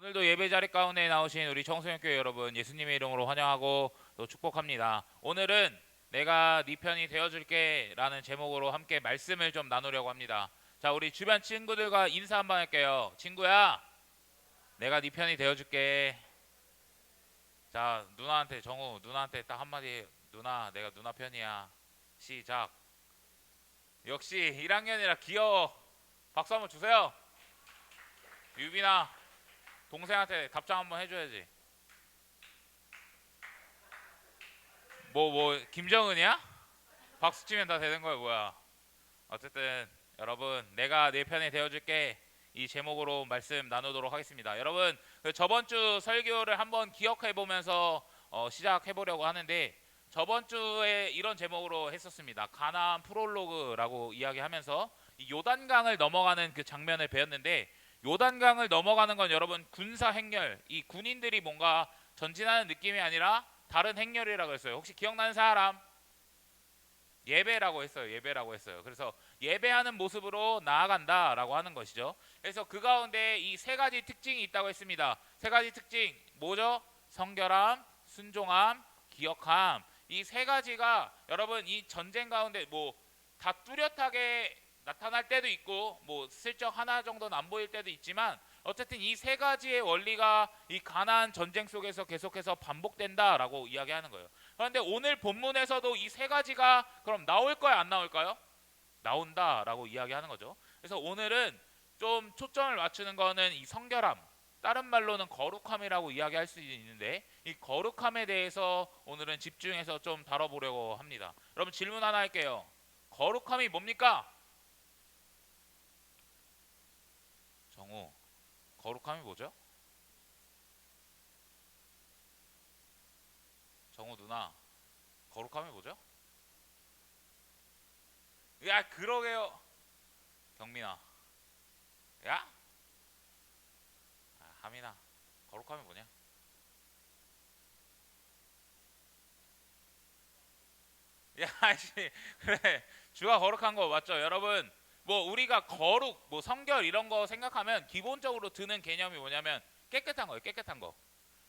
오늘도 예배 자리 가운데 나오신 우리 청소년교회 여러분 예수님의 이름으로 환영하고 또 축복합니다. 오늘은 내가 네 편이 되어줄게 라는 제목으로 함께 말씀을 좀 나누려고 합니다. 자, 우리 주변 친구들과 인사 한번 할게요. 친구야, 내가 네 편이 되어줄게. 자, 누나한테, 정우 누나한테 딱 한마디. 누나, 내가 누나 편이야. 시작. 역시 1학년이라 귀여워. 박수 한번 주세요. 유빈아, 동생한테 답장 한번 해줘야지. 김정은이야? 박수 치면 다 되는 거야 뭐야? 어쨌든 여러분, 내가 내 편에 되어줄게, 이 제목으로 말씀 나누도록 하겠습니다. 여러분, 그 저번 주 설교를 한번 기억해 보면서 시작해 보려고 하는데, 저번 주에 이런 제목으로 했었습니다. 가나안 프롤로그라고 이야기하면서 이 요단강을 넘어가는 그 장면을 배웠는데, 요단강을 넘어가는 건 여러분 군사 행렬, 이 군인들이 뭔가 전진하는 느낌이 아니라 다른 행렬이라고 했어요. 혹시 기억나는 사람? 예배라고 했어요. 예배라고 했어요. 그래서 예배하는 모습으로 나아간다라고 하는 것이죠. 그래서 그 가운데 이 세 가지 특징이 있다고 했습니다. 세 가지 특징 뭐죠? 성결함, 순종함, 기억함. 이 세 가지가 여러분 이 전쟁 가운데 뭐 다 뚜렷하게 나타날 때도 있고 뭐 슬쩍 하나 정도는 안 보일 때도 있지만, 어쨌든 이 세 가지의 원리가 이 가나안 전쟁 속에서 계속해서 반복된다라고 이야기하는 거예요. 그런데 오늘 본문에서도 이 세 가지가 그럼 나올 거야, 안 나올까요? 나온다라고 이야기하는 거죠. 그래서 오늘은 좀 초점을 맞추는 거는 이 성결함, 다른 말로는 거룩함이라고 이야기할 수 있는데, 이 거룩함에 대해서 오늘은 집중해서 좀 다뤄보려고 합니다. 여러분, 질문 하나 할게요. 거룩함이 뭡니까? 정우, 거룩함이 뭐죠? 정우 누나, 거룩함이 뭐죠? 야, 그러게요. 경민아, 야, 하민아, 거룩함이 뭐냐? 야, 씨, 그래, 주가 거룩한 거 맞죠? 여러분, 뭐 우리가 거룩, 뭐 성결 이런 거 생각하면 기본적으로 드는 개념이 뭐냐면 깨끗한 거예요. 깨끗한 거.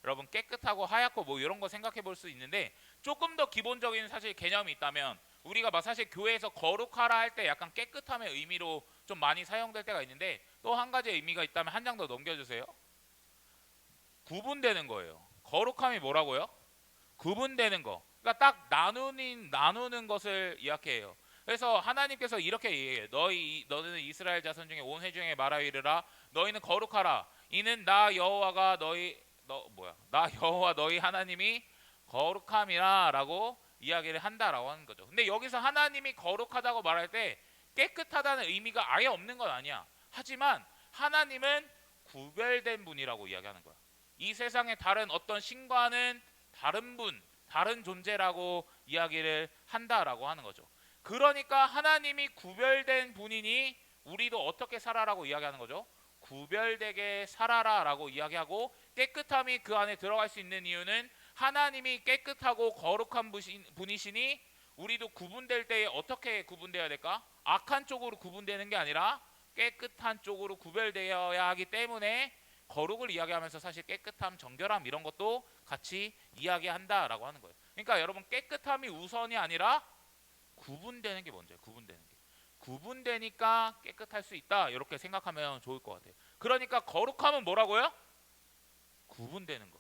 여러분, 깨끗하고 하얗고 뭐 이런 거 생각해 볼 수 있는데, 조금 더 기본적인 사실 개념이 있다면, 우리가 막 사실 교회에서 거룩하라 할 때 약간 깨끗함의 의미로 좀 많이 사용될 때가 있는데, 또 한 가지 의미가 있다면 한 장 더 넘겨주세요. 구분되는 거예요. 거룩함이 뭐라고요? 구분되는 거. 그러니까 딱 나누는 것을 이야기해요. 그래서 하나님께서 이렇게 얘기해요. 너는 이스라엘 자손 중에 온 회중에 말하이르라. 너희는 거룩하라. 이는 나 여호와가 나 여호와 너희 하나님이 거룩함이라라고 이야기를 한다라고 하는 거죠. 근데 여기서 하나님이 거룩하다고 말할 때 깨끗하다는 의미가 아예 없는 건 아니야. 하지만 하나님은 구별된 분이라고 이야기하는 거야. 이 세상의 다른 어떤 신과는 다른 분, 다른 존재라고 이야기를 한다라고 하는 거죠. 그러니까 하나님이 구별된 분이니 우리도 어떻게 살아라고 이야기하는 거죠? 구별되게 살아라라고 이야기하고, 깨끗함이 그 안에 들어갈 수 있는 이유는 하나님이 깨끗하고 거룩한 분이시니 우리도 구분될 때에 어떻게 구분되어야 될까? 악한 쪽으로 구분되는 게 아니라 깨끗한 쪽으로 구별되어야 하기 때문에 거룩을 이야기하면서 사실 깨끗함, 정결함 이런 것도 같이 이야기한다라고 하는 거예요. 그러니까 여러분, 깨끗함이 우선이 아니라 구분되는 게 먼저예요. 구분되는 게. 구분되니까 깨끗할 수 있다, 이렇게 생각하면 좋을 것 같아요. 그러니까 거룩함은 뭐라고요? 구분되는 거,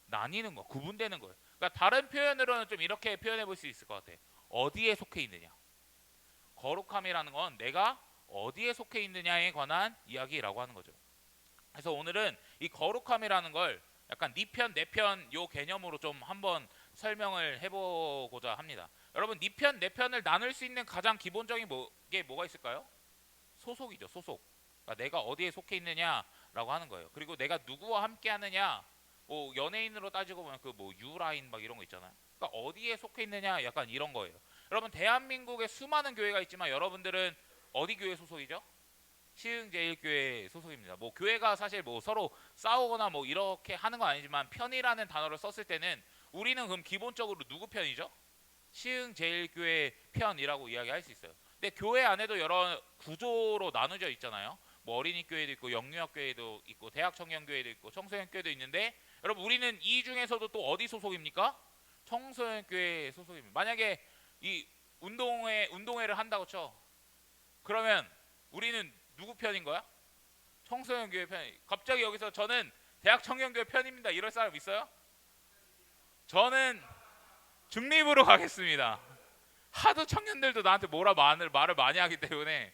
나뉘는 거, 구분되는 거예요. 그러니까 다른 표현으로는 좀 이렇게 표현해 볼 수 있을 것 같아요. 어디에 속해 있느냐. 거룩함이라는 건 내가 어디에 속해 있느냐에 관한 이야기라고 하는 거죠. 그래서 오늘은 이 거룩함이라는 걸 약간 네 편, 내 편 요 개념으로 좀 한번 설명을 해보고자 합니다. 여러분, 네 편, 내 편을 나눌 수 있는 가장 기본적인 게 뭐가 있을까요? 소속이죠, 소속. 그러니까 내가 어디에 속해 있느냐라고 하는 거예요. 그리고 내가 누구와 함께 하느냐, 뭐 연예인으로 따지고 보면 그 뭐 유라인 막 이런 거 있잖아요. 그러니까 어디에 속해 있느냐, 약간 이런 거예요. 여러분, 대한민국에 수많은 교회가 있지만 여러분들은 어디 교회 소속이죠? 시흥제일교회 소속입니다. 뭐 교회가 사실 뭐 서로 싸우거나 뭐 이렇게 하는 건 아니지만, 편이라는 단어를 썼을 때는 우리는 그럼 기본적으로 누구 편이죠? 시흥제일교회 편이라고 이야기할 수 있어요. 근데 교회 안에도 여러 구조로 나누져 있잖아요. 뭐 어린이 교회도 있고 영유아 교회도 있고 대학 청년 교회도 있고 청소년 교회도 있는데 여러분 우리는 이 중에서도 또 어디 소속입니까? 청소년 교회 소속입니다. 만약에 이 운동회를 한다고 쳐. 그러면 우리는 누구 편인 거야? 청소년 교회 편. 갑자기 여기서 저는 대학 청년 교회 편입니다. 이럴 사람 있어요? 저는 중립으로 가겠습니다. 하도 청년들도 나한테 말을 많이 하기 때문에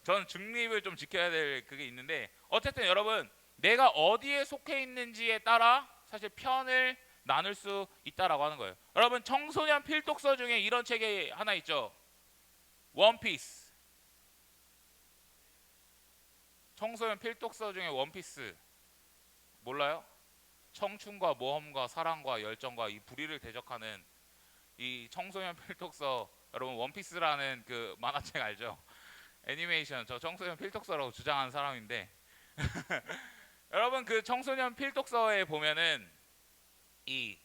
저는 중립을 좀 지켜야 될 그게 있는데 어쨌든 여러분 내가 어디에 속해 있는지에 따라 사실 편을 나눌 수 있다라고 하는 거예요. 여러분 청소년 필독서 중에 이런 책이 하나 있죠. 원피스. 청소년 필독서 중에 원피스 몰라요? 청춘과 모험과 사랑과 열정과 이 불의를 대적하는 이 청소년 필독서 여러분 원피스라는 그 만화책 알죠? 애니메이션 저 청소년 필독서라고 주장하는 사람인데 여러분 그 청소년 필독서에 보면은 이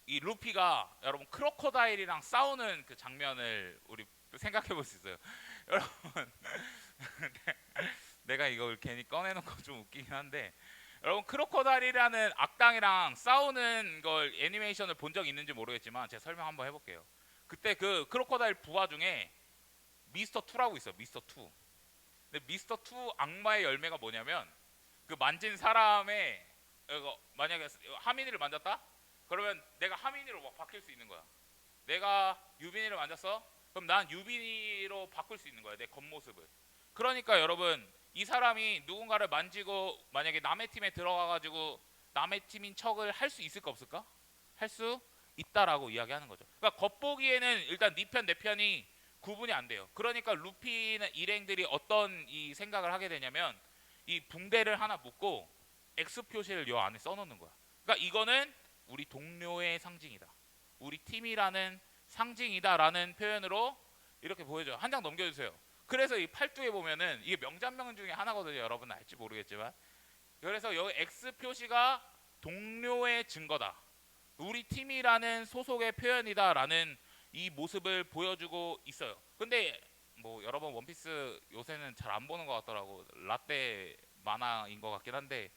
루피가 여러분 크로코다일이랑 싸우는 그 장면을 우리 생각해 볼 수 있어요. 여러분 내가 이걸 괜히 꺼내놓은 거 좀 웃기긴 한데 여러분 크로코다일이라는 악당이랑 싸우는 걸 애니메이션을 본 적 있는지 모르겠지만 제가 설명 한번 해볼게요. 그때 그 크로코다일 부하 중에 미스터 2라고 있어요. 미스터 2. 근데 미스터 2 악마의 열매가 뭐냐면 그 만진 사람의 만약에 하민이를 만졌다? 그러면 내가 하민이로 막 바뀔 수 있는 거야. 내가 유빈이를 만졌어? 그럼 난 유빈이로 바꿀 수 있는 거야. 내 겉모습을. 그러니까 여러분 이 사람이 누군가를 만지고 만약에 남의 팀에 들어가가지고 남의 팀인 척을 할 수 있을까 없을까? 할 수 있다라고 이야기하는 거죠. 그러니까 겉보기에는 일단 네 편 내 편이 구분이 안 돼요. 그러니까 루피는 일행들이 어떤 이 생각을 하게 되냐면 이 붕대를 하나 묶고 X 표시를 요 안에 써놓는 거야. 그러니까 이거는 우리 동료의 상징이다. 우리 팀이라는 상징이다라는 표현으로 이렇게 보여줘요. 한 장 넘겨주세요. 그래서 이 팔뚝에 보면은 이게 명장면 중에 하나거든요. 여러분 알지 모르겠지만 그래서 여기 X 표시가 동료의 증거다. 우리 팀이라는 소속의 표현이다라는 이 모습을 보여주고 있어요. 근데 뭐 여러분 원피스 요새는 잘 안 보는 것 같더라고. 라떼 만화인 것 같긴 한데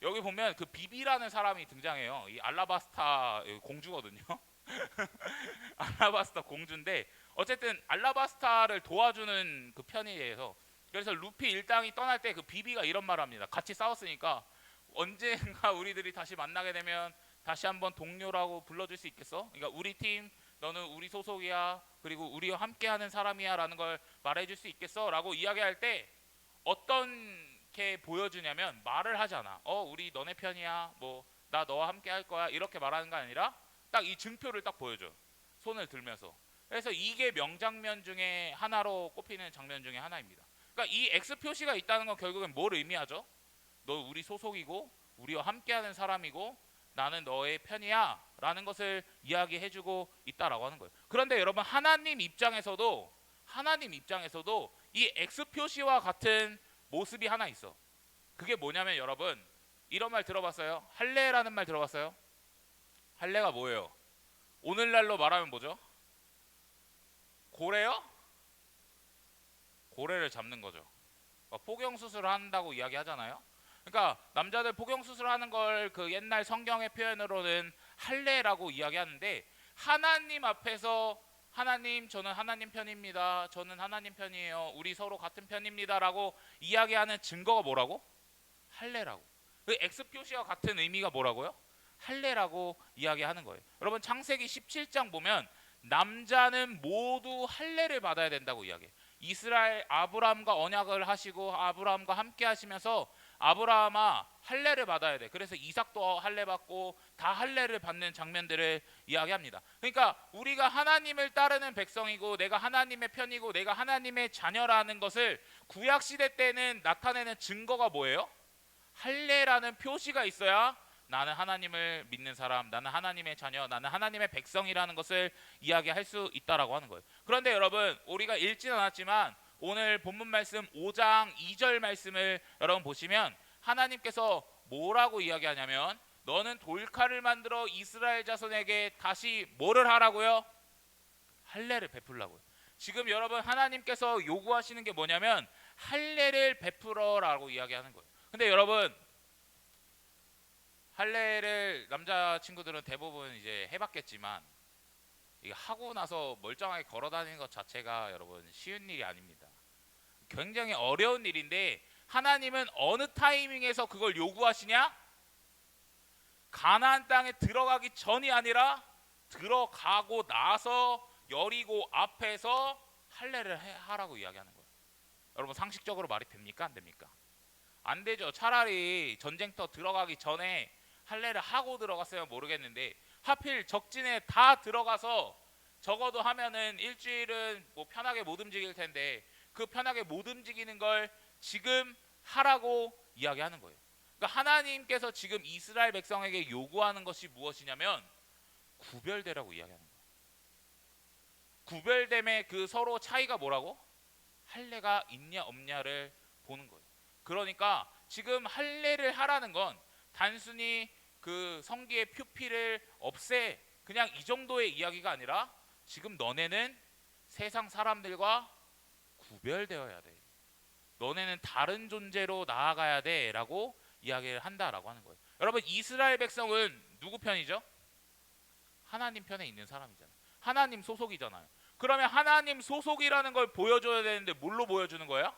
여기 보면 그 비비라는 사람이 등장해요. 이 알라바스타 공주거든요. 알라바스타 공주인데 어쨌든 알라바스타를 도와주는 그 편이에요. 그래서 루피 일당이 떠날 때 그 비비가 이런 말을 합니다. 같이 싸웠으니까 언젠가 우리들이 다시 만나게 되면 다시 한번 동료라고 불러줄 수 있겠어? 그러니까 우리 팀 너는 우리 소속이야. 그리고 우리와 함께하는 사람이야 라는 걸 말해줄 수 있겠어? 라고 이야기할 때 어떤 게 보여주냐면 말을 하잖아. 우리 너네 편이야. 뭐 나 너와 함께 할 거야. 이렇게 말하는 게 아니라 딱 이 증표를 딱 보여줘. 손을 들면서. 그래서 이게 명장면 중에 하나로 꼽히는 장면 중에 하나입니다. 그러니까 이 X 표시가 있다는 건 결국엔 뭘 의미하죠? 너 우리 소속이고 우리와 함께하는 사람이고 나는 너의 편이야 라는 것을 이야기해주고 있다라고 하는 거예요. 그런데 여러분 하나님 입장에서도 이 X 표시와 같은 모습이 하나 있어. 그게 뭐냐면 여러분 이런 말 들어봤어요? 할례라는 말 들어봤어요? 할례가 뭐예요? 오늘날로 말하면 뭐죠? 고래요? 고래를 잡는 거죠. 포경 수술을 한다고 이야기하잖아요. 그러니까 남자들 포경 수술하는 걸 그 옛날 성경의 표현으로는 할례라고 이야기하는데 하나님 앞에서 하나님 저는 하나님 편입니다. 저는 하나님 편이에요. 우리 서로 같은 편입니다라고 이야기하는 증거가 뭐라고? 할례라고. 그 X 표시와 같은 의미가 뭐라고요? 할례라고 이야기하는 거예요. 여러분 창세기 17장 보면 남자는 모두 할례를 받아야 된다고 이야기해요. 이스라엘 아브라함과 언약을 하시고 아브라함과 함께 하시면서 아브라함아 할례를 받아야 돼. 그래서 이삭도 할례 받고 다 할례를 받는 장면들을 이야기합니다. 그러니까 우리가 하나님을 따르는 백성이고 내가 하나님의 편이고 내가 하나님의 자녀라는 것을 구약 시대 때는 나타내는 증거가 뭐예요? 할례라는 표시가 있어야 나는 하나님을 믿는 사람, 나는 하나님의 자녀, 나는 하나님의 백성이라는 것을 이야기할 수 있다라고 하는 거예요. 그런데 여러분 우리가 읽진 않았지만 오늘 본문 말씀 5장 2절 말씀을 여러분 보시면 하나님께서 뭐라고 이야기하냐면 너는 돌칼을 만들어 이스라엘 자손에게 다시 뭐를 하라고요? 할례를 베풀라고요. 지금 여러분 하나님께서 요구하시는 게 뭐냐면 할례를 베풀어라고 이야기하는 거예요. 근데 여러분, 할례를 남자 친구들은 대부분 이제 해봤겠지만 이게 하고 나서 멀쩡하게 걸어 다니는 것 자체가 여러분 쉬운 일이 아닙니다. 굉장히 어려운 일인데 하나님은 어느 타이밍에서 그걸 요구하시냐? 가나안 땅에 들어가기 전이 아니라 들어가고 나서 여리고 앞에서 할례를 하라고 이야기하는 거예요. 여러분 상식적으로 말이 됩니까? 안 됩니까? 안 되죠. 차라리 전쟁터 들어가기 전에 할례를 하고 들어갔으면 모르겠는데 하필 적진에 다 들어가서 적어도 하면은 일주일은 뭐 편하게 못 움직일 텐데 그 편하게 못 움직이는 걸 지금 하라고 이야기하는 거예요. 그러니까 하나님께서 지금 이스라엘 백성에게 요구하는 것이 무엇이냐면 구별되라고 이야기하는 거예요. 구별됨의 그 서로 차이가 뭐라고? 할례가 있냐 없냐를 보는 거예요. 그러니까 지금 할례를 하라는 건 단순히 그 성기의 표피를 없애 그냥 이 정도의 이야기가 아니라 지금 너네는 세상 사람들과 구별되어야 돼. 너네는 다른 존재로 나아가야 돼 라고 이야기를 한다라고 하는 거예요. 여러분 이스라엘 백성은 누구 편이죠? 하나님 편에 있는 사람이잖아요. 하나님 소속이잖아요. 그러면 하나님 소속이라는 걸 보여줘야 되는데 뭘로 보여주는 거예요?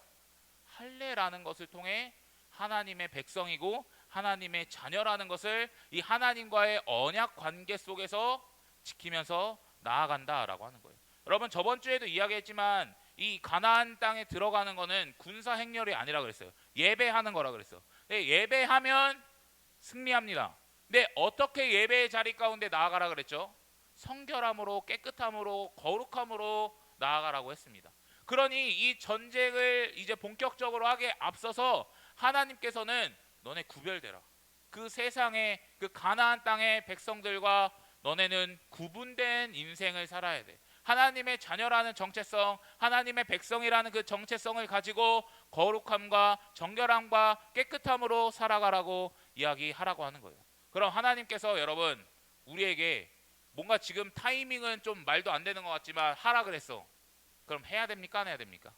할례라는 것을 통해 하나님의 백성이고 하나님의 자녀라는 것을 이 하나님과의 언약 관계 속에서 지키면서 나아간다라고 하는 거예요. 여러분 저번 주에도 이야기했지만 이 가나안 땅에 들어가는 거는 군사 행렬이 아니라 그랬어요. 예배하는 거라 그랬어. 예배하면 승리합니다. 근데 어떻게 예배의 자리 가운데 나아가라 그랬죠? 성결함으로 깨끗함으로 거룩함으로 나아가라고 했습니다. 그러니 이 전쟁을 이제 본격적으로 하기에 앞서서 하나님께서는 너네 구별되라. 그 세상의 그 가나안 땅의 백성들과 너네는 구분된 인생을 살아야 돼. 하나님의 자녀라는 정체성, 하나님의 백성이라는 그 정체성을 가지고 거룩함과 정결함과 깨끗함으로 살아가라고 이야기하라고 하는 거예요. 그럼 하나님께서 여러분 우리에게 뭔가 지금 타이밍은 좀 말도 안 되는 것 같지만 하라 그랬어. 그럼 해야 됩니까? 안 해야 됩니까?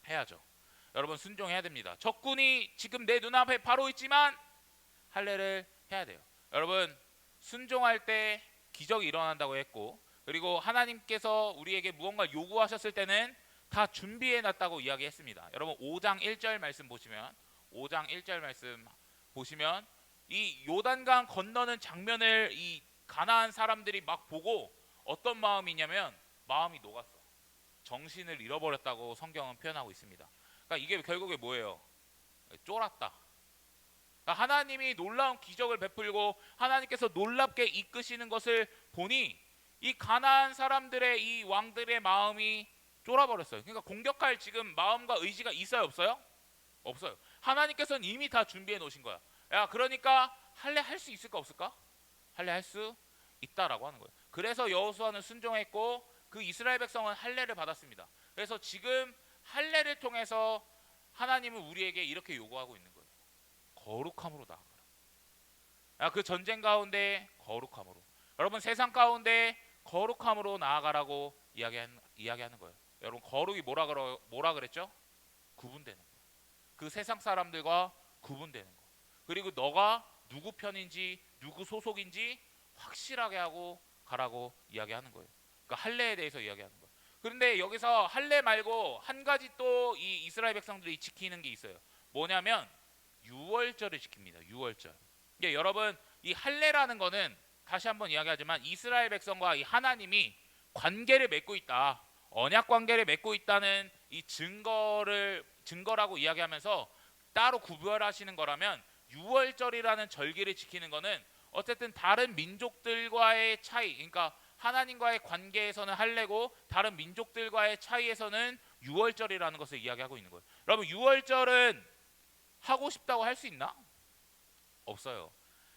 해야죠. 여러분 순종해야 됩니다. 적군이 지금 내 눈앞에 바로 있지만 할례를 해야 돼요. 여러분 순종할 때 기적이 일어난다고 했고 그리고 하나님께서 우리에게 무언가 요구하셨을 때는 다 준비해 놨다고 이야기했습니다. 여러분 5장 1절 말씀 보시면 5장 1절 말씀 보시면 이 요단강 건너는 장면을 이 가나안 사람들이 막 보고 어떤 마음이냐면 마음이 녹았어. 정신을 잃어버렸다고 성경은 표현하고 있습니다. 그러니까 이게 결국에 뭐예요? 쫄았다. 그러니까 하나님이 놀라운 기적을 베풀고 하나님께서 놀랍게 이끄시는 것을 보니 이 가나안 사람들의 이 왕들의 마음이 쫄아버렸어요. 그러니까 공격할 지금 마음과 의지가 있어요 없어요? 없어요. 하나님께서는 이미 다 준비해 놓으신 거야. 야 그러니까 할례 할 수 있을까 없을까? 할례 할 수 있다라고 하는 거예요. 그래서 여호수아는 순종했고 그 이스라엘 백성은 할례를 받았습니다. 그래서 지금 할례를 통해서 하나님은 우리에게 이렇게 요구하고 있는 거예요. 거룩함으로 나아가라. 그 전쟁 가운데 거룩함으로. 여러분 세상 가운데 거룩함으로 나아가라고 이야기하는 거예요. 여러분 거룩이 뭐라 그랬죠? 구분되는 거. 그 세상 사람들과 구분되는 거. 그리고 너가 누구 편인지 누구 소속인지 확실하게 하고 가라고 이야기하는 거예요. 그러니까 할례에 대해서 이야기하는 거예요. 그런데 여기서 할례 말고 한 가지 또 이 이스라엘 백성들이 지키는 게 있어요. 뭐냐면 유월절을 지킵니다. 유월절. 이게 여러분 이 할례라는 거는 다시 한번 이야기하지만 이스라엘 백성과 이 하나님이 관계를 맺고 있다. 언약 관계를 맺고 있다는 이 증거라고 이야기하면서 따로 구별하시는 거라면 유월절이라는 절기를 지키는 거는 어쨌든 다른 민족들과의 차이, 그러니까 하나님과의 관계에서는 할례고 다른 민족들과의 차이에서는 유월절이라는 것을 이야기하고 있는 거예요. 여러분 유월절은 하고 싶다고 할 수 있나? 없어요.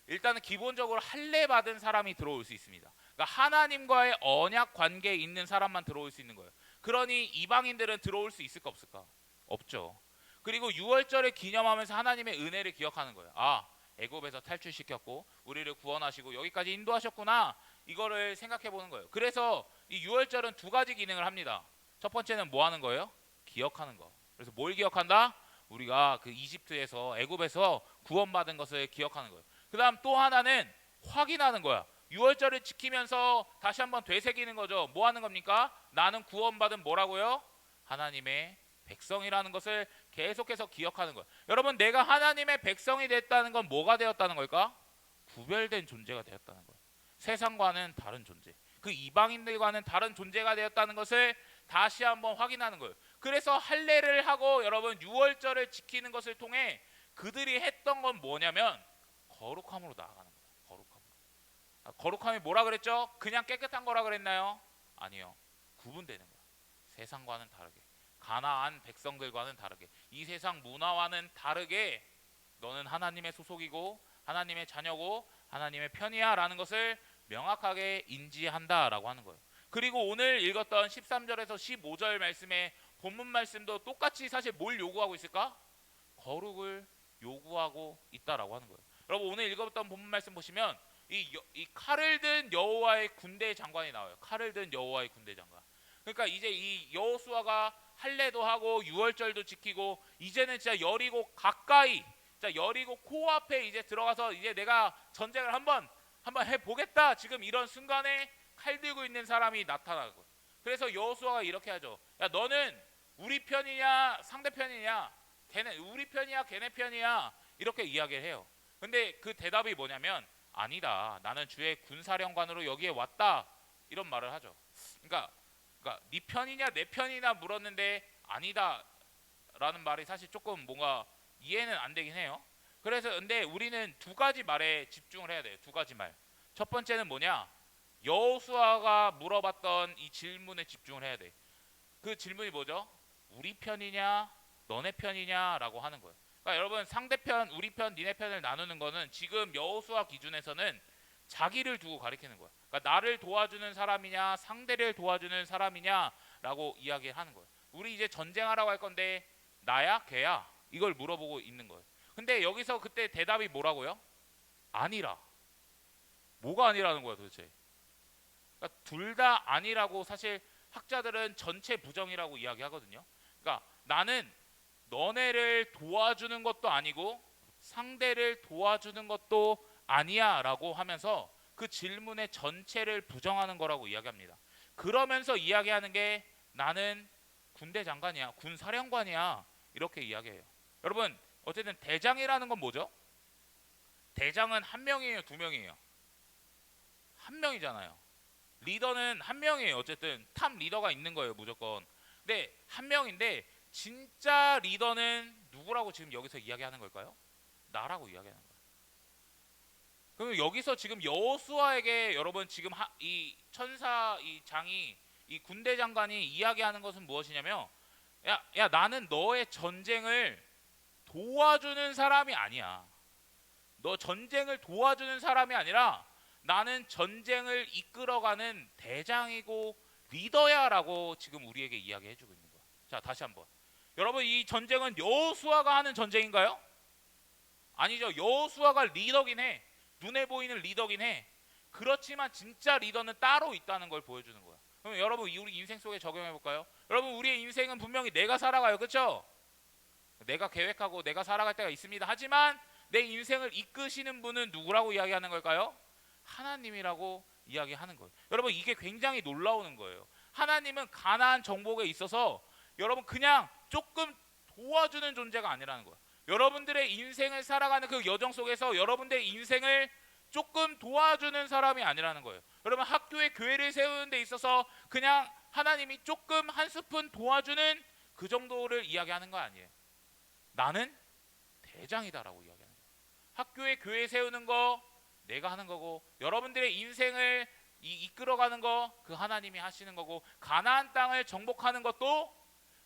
일단은 기본적으로 할례 받은 사람이 들어올 수 있습니다. 그러니까 하나님과의 언약 관계에 있는 사람만 들어올 수 있는 거예요. 그러니 이방인들은 들어올 수 있을까 없을까? 없죠. 그리고 유월절을 기념하면서 하나님의 은혜를 기억하는 거예요. 아, 애굽에서 탈출시켰고 우리를 구원하시고 여기까지 인도하셨구나. 이거를 생각해 보는 거예요. 그래서 이 유월절은 두 가지 기능을 합니다. 첫 번째는 뭐 하는 거예요? 기억하는 거. 그래서 뭘 기억한다? 우리가 그 이집트에서 애굽에서 구원받은 것을 기억하는 거예요. 그다음 또 하나는 확인하는 거야. 유월절을 지키면서 다시 한번 되새기는 거죠. 뭐 하는 겁니까? 나는 구원받은 뭐라고요? 하나님의 백성이라는 것을 계속해서 기억하는 거예요. 여러분, 내가 하나님의 백성이 됐다는 건 뭐가 되었다는 걸까? 구별된 존재가 되었다는 거예요. 세상과는 다른 존재, 그 이방인들과는 다른 존재가 되었다는 것을 다시 한번 확인하는 거예요. 그래서 할례를 하고 여러분 유월절을 지키는 것을 통해 그들이 했던 건 뭐냐면 거룩함으로 나아가는 거예요. 거룩함이 뭐라 그랬죠? 그냥 깨끗한 거라 그랬나요? 아니요. 구분되는 거야. 세상과는 다르게, 가나안 백성들과는 다르게, 이 세상 문화와는 다르게 너는 하나님의 소속이고 하나님의 자녀고 하나님의 편이야 라는 것을 명확하게 인지한다라고 하는 거예요. 그리고 오늘 읽었던 13절에서 15절 말씀의 본문 말씀도 똑같이 사실 뭘 요구하고 있을까? 거룩을 요구하고 있다라고 하는 거예요. 여러분, 오늘 읽었던 본문 말씀 보시면 이 칼을 든 여호와의 군대 장관이 나와요. 칼을 든 여호와의 군대 장관. 그러니까 이제 이 여호수아가 할례도 하고 유월절도 지키고 이제는 진짜 여리고 가까이, 자 여리고 코앞에 이제 들어가서 이제 내가 전쟁을 한번 해보겠다. 지금 이런 순간에 칼 들고 있는 사람이 나타나고, 그래서 여호수아가 이렇게 하죠. 야, 너는 우리 편이냐 상대 편이냐, 걔네 우리 편이야 걔네 편이야, 이렇게 이야기를 해요. 근데 그 대답이 뭐냐면 아니다, 나는 주의 군사령관으로 여기에 왔다, 이런 말을 하죠. 그러니까 네 편이냐 내 편이냐 물었는데 아니다 라는 말이 사실 조금 뭔가 이해는 안 되긴 해요. 그래서 근데 우리는 두 가지 말에 집중을 해야 돼요. 두 가지 말. 첫 번째는 뭐냐? 여호수아가 물어봤던 이 질문에 집중을 해야 돼. 그 질문이 뭐죠? 우리 편이냐 너네 편이냐 라고 하는 거예요. 그러니까 여러분, 상대편 우리 편 니네 편을 나누는 거는 지금 여호수아 기준에서는 자기를 두고 가리키는 거야. 그러니까 나를 도와주는 사람이냐 상대를 도와주는 사람이냐라고 이야기하는 거예요. 우리 이제 전쟁하라고 할 건데 나야 걔야 이걸 물어보고 있는 거예요. 근데 여기서 그때 대답이 뭐라고요? 아니라. 뭐가 아니라는 거야 도대체? 그러니까 둘 다 아니라고 사실 학자들은 전체 부정이라고 이야기하거든요. 그러니까 나는 너네를 도와주는 것도 아니고 상대를 도와주는 것도 아니야 라고 하면서 그 질문의 전체를 부정하는 거라고 이야기합니다. 그러면서 이야기하는 게 나는 군대 장관이야, 군사령관이야, 이렇게 이야기해요. 여러분, 어쨌든 대장이라는 건 뭐죠? 대장은 한 명이에요, 두 명이에요? 한 명이잖아요. 리더는 한 명이에요. 어쨌든 탑 리더가 있는 거예요, 무조건. 근데 한 명인데 진짜 리더는 누구라고 지금 여기서 이야기하는 걸까요? 나라고 이야기하는 거예요. 그럼 여기서 지금 여호수아에게 여러분 지금 이 천사 이 장이 이 군대 장관이 이야기하는 것은 무엇이냐면 야 나는 너의 전쟁을 도와주는 사람이 아니야. 너 전쟁을 도와주는 사람이 아니라 나는 전쟁을 이끌어가는 대장이고 리더야라고 지금 우리에게 이야기해주고 있는 거야. 자, 다시 한번. 여러분, 이 전쟁은 여호수아가 하는 전쟁인가요? 아니죠. 여호수아가 리더긴 해. 눈에 보이는 리더긴 해. 그렇지만 진짜 리더는 따로 있다는 걸 보여주는 거야. 그럼 여러분, 우리 인생 속에 적용해 볼까요? 여러분, 우리의 인생은 분명히 내가 살아가요. 그렇죠? 내가 계획하고 내가 살아갈 때가 있습니다. 하지만 내 인생을 이끄시는 분은 누구라고 이야기하는 걸까요? 하나님이라고 이야기하는 거예요. 여러분, 이게 굉장히 놀라우는 거예요. 하나님은 가나안 정복에 있어서 여러분 그냥 조금 도와주는 존재가 아니라는 거예요. 여러분들의 인생을 살아가는 그 여정 속에서 여러분들의 인생을 조금 도와주는 사람이 아니라는 거예요. 여러분, 학교에 교회를 세우는 데 있어서 그냥 하나님이 조금 한 스푼 도와주는 그 정도를 이야기하는 거 아니에요. 나는 대장이다라고 이야기하는 거예요. 학교에 교회 세우는 거 내가 하는 거고, 여러분들의 인생을 이끌어가는 거 그 하나님이 하시는 거고, 가나안 땅을 정복하는 것도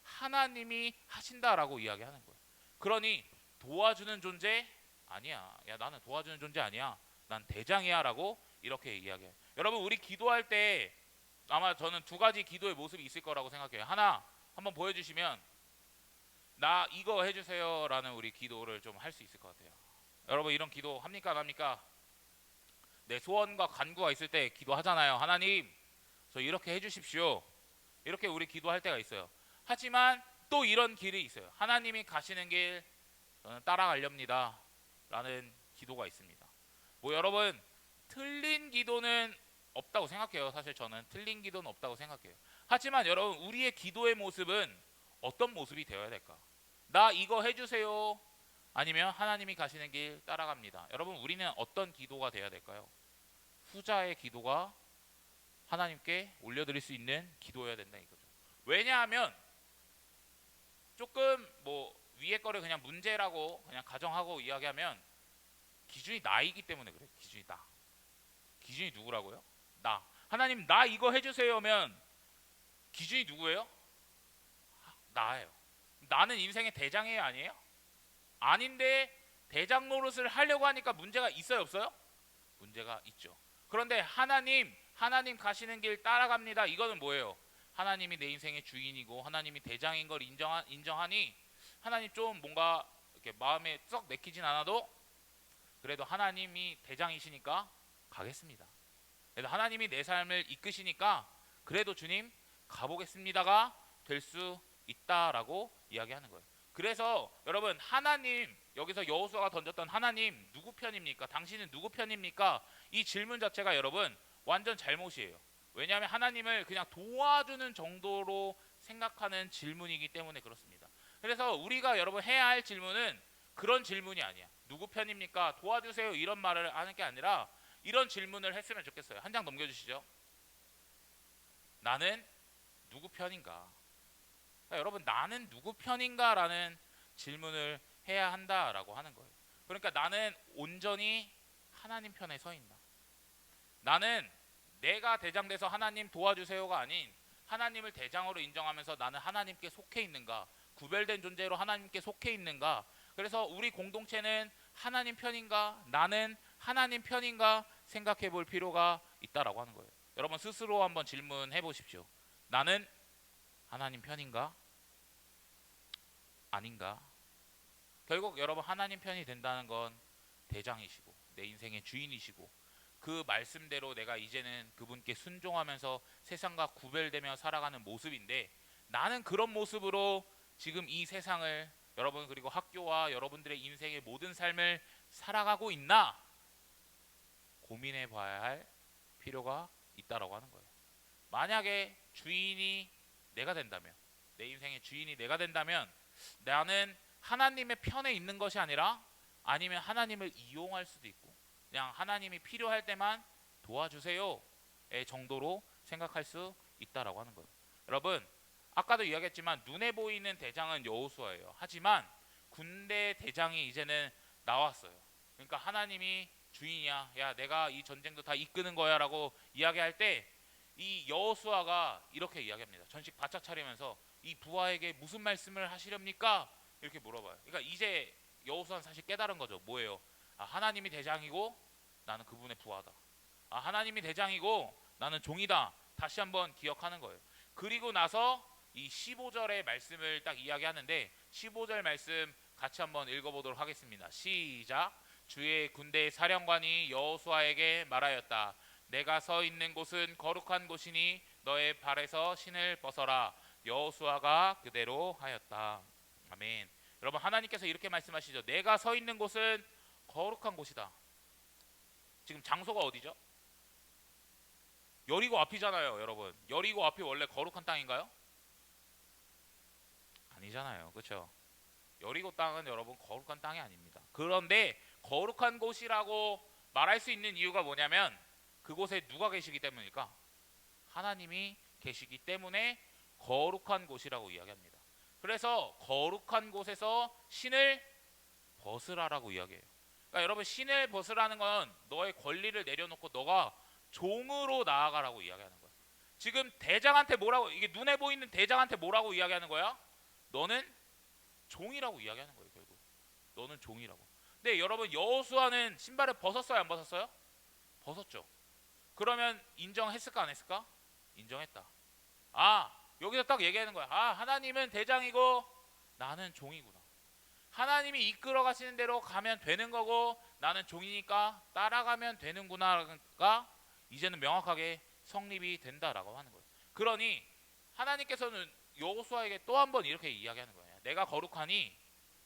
하나님이 하신다라고 이야기하는 거예요. 그러니 도와주는 존재 아니야. 야, 나는 도와주는 존재 아니야. 난 대장이야 라고 이렇게 이야기해요. 여러분, 우리 기도할 때 아마 저는 두 가지 기도의 모습이 있을 거라고 생각해요. 하나, 한번 보여주시면 나 이거 해주세요 라는 우리 기도를 좀 할 수 있을 것 같아요. 여러분, 이런 기도 합니까 안 합니까? 내 소원과 간구가 있을 때 기도하잖아요. 하나님, 저 이렇게 해주십시오. 이렇게 우리 기도할 때가 있어요. 하지만 또 이런 길이 있어요. 하나님이 가시는 길 저는 따라가렵니다 라는 기도가 있습니다. 뭐 여러분, 틀린 기도는 없다고 생각해요. 사실 저는 틀린 기도는 없다고 생각해요. 하지만 여러분, 우리의 기도의 모습은 어떤 모습이 되어야 될까? 나 이거 해주세요, 아니면 하나님이 가시는 길 따라갑니다. 여러분, 우리는 어떤 기도가 되어야 될까요? 후자의 기도가 하나님께 올려드릴 수 있는 기도여야 된다 이거죠. 왜냐하면 조금 뭐 위에 거를 그냥 문제라고 그냥 가정하고 이야기하면 기준이 나이기 때문에 그래. 기준이 나. 기준이 누구라고요? 나. 하나님 나 이거 해주세요면 기준이 누구예요? 나예요. 나는 인생의 대장이에요, 아니에요? 아닌데 대장 노릇을 하려고 하니까 문제가 있어요, 없어요? 문제가 있죠. 그런데 하나님 가시는 길 따라갑니다. 이거는 뭐예요? 하나님이 내 인생의 주인이고 하나님이 대장인 걸 인정하니 하나님 좀 뭔가 이렇게 마음에 썩 내키진 않아도 그래도 하나님이 대장이시니까 가겠습니다. 그래도 하나님이 내 삶을 이끄시니까 그래도 주님 가보겠습니다가 될 수 있다라고 이야기하는 거예요. 그래서 여러분, 하나님, 여기서 여호수아가 던졌던 하나님 누구 편입니까? 당신은 누구 편입니까? 이 질문 자체가 여러분 완전 잘못이에요. 왜냐하면 하나님을 그냥 도와주는 정도로 생각하는 질문이기 때문에 그렇습니다. 그래서 우리가 여러분 해야 할 질문은 그런 질문이 아니야. 누구 편입니까? 도와주세요, 이런 말을 하는 게 아니라 이런 질문을 했으면 좋겠어요. 한 장 넘겨주시죠. 나는 누구 편인가? 그러니까 여러분, 나는 누구 편인가? 라는 질문을 해야 한다라고 하는 거예요. 그러니까 나는 온전히 하나님 편에 서 있나? 나는 내가 대장돼서 하나님 도와주세요가 아닌 하나님을 대장으로 인정하면서 나는 하나님께 속해 있는가? 구별된 존재로 하나님께 속해 있는가? 그래서 우리 공동체는 하나님 편인가? 나는 하나님 편인가? 생각해 볼 필요가 있다라고 하는 거예요. 여러분 스스로 한번 질문해 보십시오. 나는 하나님 편인가? 아닌가? 결국 여러분 하나님 편이 된다는 건 대장이시고 내 인생의 주인이시고 그 말씀대로 내가 이제는 그분께 순종하면서 세상과 구별되며 살아가는 모습인데, 나는 그런 모습으로 지금 이 세상을, 여러분 그리고 학교와 여러분들의 인생의 모든 삶을 살아가고 있나 고민해 봐야 할 필요가 있다라고 하는 거예요. 만약에 주인이 내가 된다면, 내 인생의 주인이 내가 된다면 나는 하나님의 편에 있는 것이 아니라 아니면 하나님을 이용할 수도 있고 그냥 하나님이 필요할 때만 도와주세요의 정도로 생각할 수 있다라고 하는 거예요. 여러분 아까도 이야기했지만 눈에 보이는 대장은 여호수아예요. 하지만 군대 대장이 이제는 나왔어요. 그러니까 하나님이 주인이야, 야 내가 이 전쟁도 다 이끄는 거야 라고 이야기할 때 이 여호수아가 이렇게 이야기합니다. 전식 바짝 차리면서 이 부하에게 무슨 말씀을 하시렵니까? 이렇게 물어봐요. 그러니까 이제 여호수아는 사실 깨달은 거죠. 뭐예요? 아, 하나님이 대장이고 나는 그분의 부하다. 아, 하나님이 대장이고 나는 종이다. 다시 한번 기억하는 거예요. 그리고 나서 이 15절의 말씀을 딱 이야기하는데 15절 말씀 같이 한번 읽어보도록 하겠습니다. 시작. 주의 군대의 사령관이 여호수아에게 말하였다. 내가 서 있는 곳은 거룩한 곳이니 너의 발에서 신을 벗어라. 여호수아가 그대로 하였다. 아멘. 여러분 하나님께서 이렇게 말씀하시죠. 내가 서 있는 곳은 거룩한 곳이다. 지금 장소가 어디죠? 여리고 앞이잖아요, 여러분. 여리고 앞이 원래 거룩한 땅인가요? 아니잖아요, 그렇죠? 여리고 땅은 여러분 거룩한 땅이 아닙니다. 그런데 거룩한 곳이라고 말할 수 있는 이유가 뭐냐면 그곳에 누가 계시기 때문일까? 하나님이 계시기 때문에 거룩한 곳이라고 이야기합니다. 그래서 거룩한 곳에서 신을 벗으라라고 이야기해요. 그러니까 여러분 신을 벗으라는 건 너의 권리를 내려놓고 너가 종으로 나아가라고 이야기하는 거야. 지금 대장한테 뭐라고, 이게 눈에 보이는 대장한테 뭐라고 이야기하는 거야? 너는 종이라고 이야기하는 거예요. 결국 너는 종이라고. 근데 여러분 여호수아는 신발을 벗었어요, 안 벗었어요? 벗었죠. 그러면 인정했을까 안 했을까? 인정했다. 아, 여기서 딱 얘기하는 거야. 아, 하나님은 대장이고 나는 종이구나. 하나님이 이끌어 가시는 대로 가면 되는 거고 나는 종이니까 따라가면 되는구나가 이제는 명확하게 성립이 된다라고 하는 거예요. 그러니 하나님께서는 여호수아에게 또 한 번 이렇게 이야기하는 거예요. 내가 거룩하니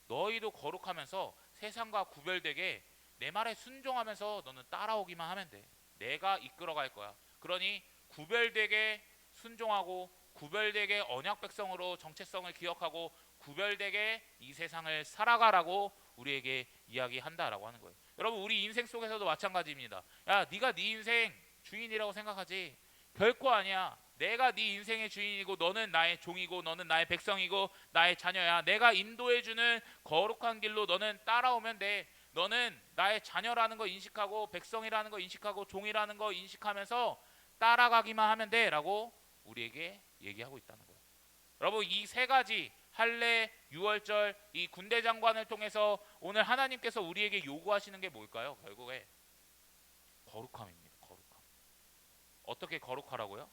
너희도 거룩하면서 세상과 구별되게 내 말에 순종하면서 너는 따라오기만 하면 돼. 내가 이끌어갈 거야. 그러니 구별되게 순종하고 구별되게 언약 백성으로 정체성을 기억하고 구별되게 이 세상을 살아가라고 우리에게 이야기한다라고 하는 거예요. 여러분, 우리 인생 속에서도 마찬가지입니다. 야, 네가 네 인생 주인이라고 생각하지? 결코 아니야. 내가 네 인생의 주인이고 너는 나의 종이고 너는 나의 백성이고 나의 자녀야. 내가 인도해주는 거룩한 길로 너는 따라오면 돼. 너는 나의 자녀라는 거 인식하고 백성이라는 거 인식하고 종이라는 거 인식하면서 따라가기만 하면 돼 라고 우리에게 얘기하고 있다는 거예요. 여러분, 이 세 가지 할례, 유월절, 이 군대 장관을 통해서 오늘 하나님께서 우리에게 요구하시는 게 뭘까요? 결국에 거룩함입니다. 거룩함. 어떻게 거룩하라고요?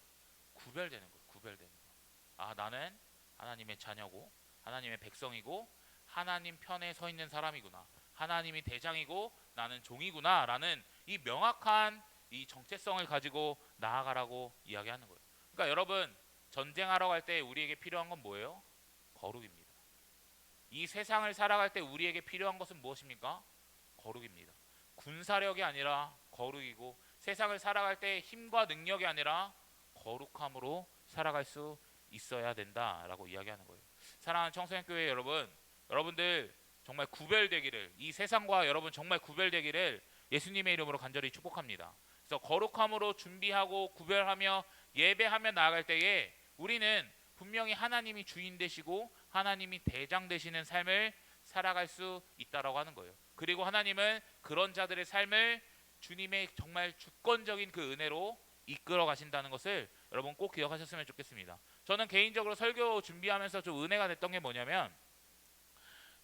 구별되는 거예요. 구별되는 거. 아, 나는 하나님의 자녀고 하나님의 백성이고 하나님 편에 서 있는 사람이구나. 하나님이 대장이고 나는 종이구나 라는 이 명확한 이 정체성을 가지고 나아가라고 이야기하는 거예요. 그러니까 여러분, 전쟁하러 갈 때 우리에게 필요한 건 뭐예요? 거룩입니다. 이 세상을 살아갈 때 우리에게 필요한 것은 무엇입니까? 거룩입니다. 군사력이 아니라 거룩이고 세상을 살아갈 때 힘과 능력이 아니라 거룩함으로 살아갈 수 있어야 된다라고 이야기하는 거예요. 사랑하는 청소년교회 여러분, 여러분들 정말 구별되기를, 이 세상과 여러분 정말 구별되기를 예수님의 이름으로 간절히 축복합니다. 그래서 거룩함으로 준비하고 구별하며 예배하며 나아갈 때에 우리는 분명히 하나님이 주인 되시고 하나님이 대장 되시는 삶을 살아갈 수 있다라고 하는 거예요. 그리고 하나님은 그런 자들의 삶을 주님의 정말 주권적인 그 은혜로 이끌어 가신다는 것을 여러분 꼭 기억하셨으면 좋겠습니다. 저는 개인적으로 설교 준비하면서 좀 은혜가 됐던 게 뭐냐면,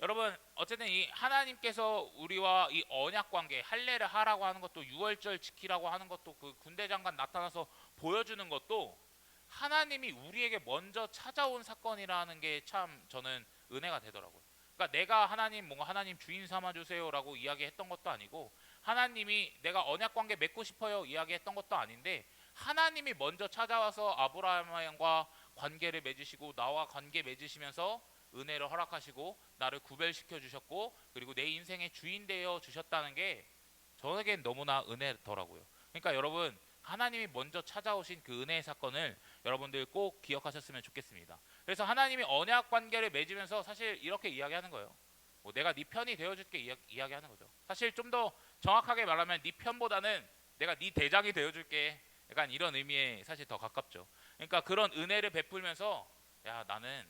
여러분 어쨌든 이 하나님께서 우리와 이 언약 관계, 할례를 하라고 하는 것도, 유월절 지키라고 하는 것도, 그 군대 장관 나타나서 보여주는 것도 하나님이 우리에게 먼저 찾아온 사건이라는 게 참 저는 은혜가 되더라고요. 그러니까 내가 하나님 뭔가 하나님 주인 삼아 주세요라고 이야기했던 것도 아니고, 하나님이 내가 언약 관계 맺고 싶어요 이야기했던 것도 아닌데, 하나님이 먼저 찾아와서 아브라함과 관계를 맺으시고 나와 관계 맺으시면서 은혜를 허락하시고 나를 구별시켜 주셨고 그리고 내 인생의 주인 되어 주셨다는 게 저에겐 너무나 은혜더라고요. 그러니까 여러분, 하나님이 먼저 찾아오신 그 은혜의 사건을 여러분들 꼭 기억하셨으면 좋겠습니다. 그래서 하나님이 언약 관계를 맺으면서 사실 이렇게 이야기하는 거예요. 뭐 내가 네 편이 되어줄게 이야기하는 거죠. 사실 좀 더 정확하게 말하면 네 편보다는 내가 네 대장이 되어줄게, 약간 이런 의미에 사실 더 가깝죠. 그러니까 그런 은혜를 베풀면서 야, 나는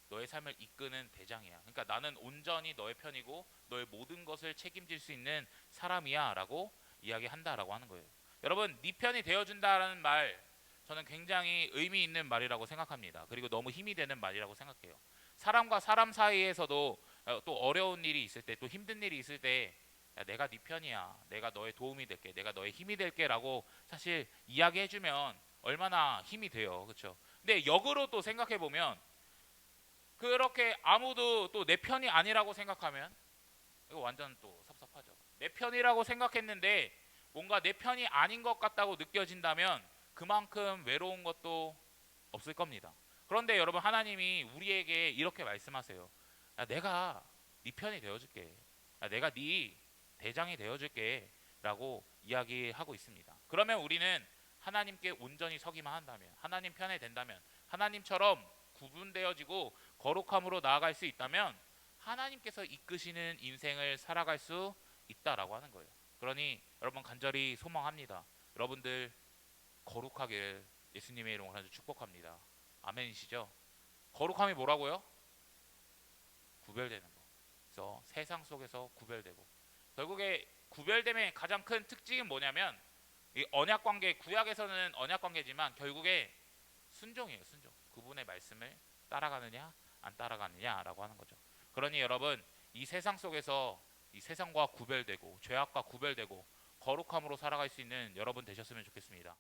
너의 삶을 이끄는 대장이야. 그러니까 나는 온전히 너의 편이고 너의 모든 것을 책임질 수 있는 사람이야 라고 이야기한다라고 하는 거예요. 여러분, 네 편이 되어준다라는 말, 저는 굉장히 의미 있는 말이라고 생각합니다. 그리고 너무 힘이 되는 말이라고 생각해요. 사람과 사람 사이에서도 또 어려운 일이 있을 때, 또 힘든 일이 있을 때 야, 내가 네 편이야, 내가 너의 도움이 될게, 내가 너의 힘이 될게 라고 사실 이야기해주면 얼마나 힘이 돼요. 그렇죠? 근데 역으로 또 생각해보면, 그렇게 아무도 또 내 편이 아니라고 생각하면 이거 완전 또 섭섭하죠. 내 편이라고 생각했는데 뭔가 내 편이 아닌 것 같다고 느껴진다면 그만큼 외로운 것도 없을 겁니다. 그런데 여러분, 하나님이 우리에게 이렇게 말씀하세요. 야, 내가 네 편이 되어줄게. 야, 내가 네 대장이 되어줄게 라고 이야기하고 있습니다. 그러면 우리는 하나님께 온전히 서기만 한다면, 하나님 편에 된다면, 하나님처럼 구분되어지고 거룩함으로 나아갈 수 있다면 하나님께서 이끄시는 인생을 살아갈 수 있다라고 하는 거예요. 그러니 여러분, 간절히 소망합니다. 여러분들 거룩하길 예수님의 이름으로 아주 축복합니다. 아멘이시죠? 거룩함이 뭐라고요? 구별되는 거. 그래서 세상 속에서 구별되고, 결국에 구별됨의 가장 큰 특징은 뭐냐면, 이 언약 관계, 구약에서는 언약 관계지만 결국에 순종이에요. 순종. 그분의 말씀을 따라가느냐 안 따라가느냐라고 하는 거죠. 그러니 여러분, 이 세상 속에서 이 세상과 구별되고 죄악과 구별되고 거룩함으로 살아갈 수 있는 여러분 되셨으면 좋겠습니다.